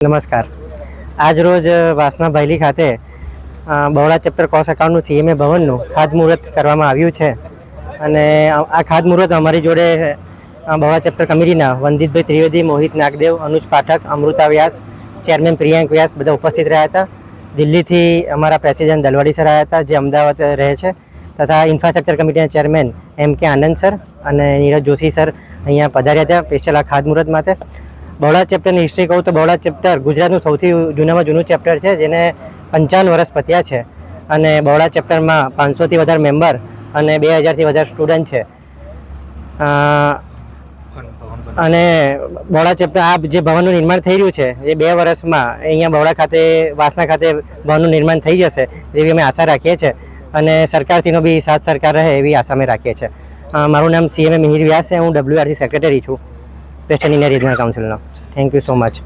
નમસ્કાર. આજ રોજ વાસના ભાયલી ખાતે બહોળા ચેપ્ટર કોર્સ એકાઉન્ટનું સીએમએ ભવનનું ખાતમુહૂર્ત કરવામાં આવ્યું છે અને આ ખાતમુહૂર્ત અમારી જોડે બહોળા ચેપ્ટર કમિટીના વંદિતભાઈ ત્રિવેદી, મોહિત નાગદેવ, અનુજ પાઠક, અમૃતા વ્યાસ, ચેરમેન પ્રિયાંક વ્યાસ બધા ઉપસ્થિત રહ્યા હતા. દિલ્હીથી અમારા પ્રેસિડેન્ટ દલવાડી સર આવ્યા હતા, જે અમદાવાદ રહે છે, તથા ઇન્ફ્રાસ્ટ્રક્ચર કમિટીના ચેરમેન M.K. આનંદ સર અને નીરજ જોશી સર અહીંયા પધાર્યા હતા સ્પેશિયલ આ ખાતમુહૂર્ત માટે. બહોળા ચેપ્ટરની હિસ્ટ્રી કહું તો બહોળા ચેપ્ટર ગુજરાતનું સૌથી જૂનામાં જૂનું ચેપ્ટર છે, જેને 55 વર્ષ પત્યા છે અને બહોળા ચેપ્ટરમાં 500થી વધારે મેમ્બર અને 2000થી વધારે સ્ટુડન્ટ છે. અને બહોળા ચેપ્ટર આ જે ભવનનું નિર્માણ થઈ રહ્યું છે એ 2 વર્ષમાં અહીંયા બહોળા ખાતે વાસના ખાતે ભવનનું નિર્માણ થઈ જશે એવી અમે આશા રાખીએ છીએ અને સરકારથીનો બી સાથ સરકાર રહે એવી આશા અમે રાખીએ છીએ. મારું નામ CMA મિહિર વ્યાસ છે. હું WRC સેક્રેટરી છું વેસ્ટર્ન ઇન્ડિયા રિજનલ કાઉન્સિલનો. Thank you so much.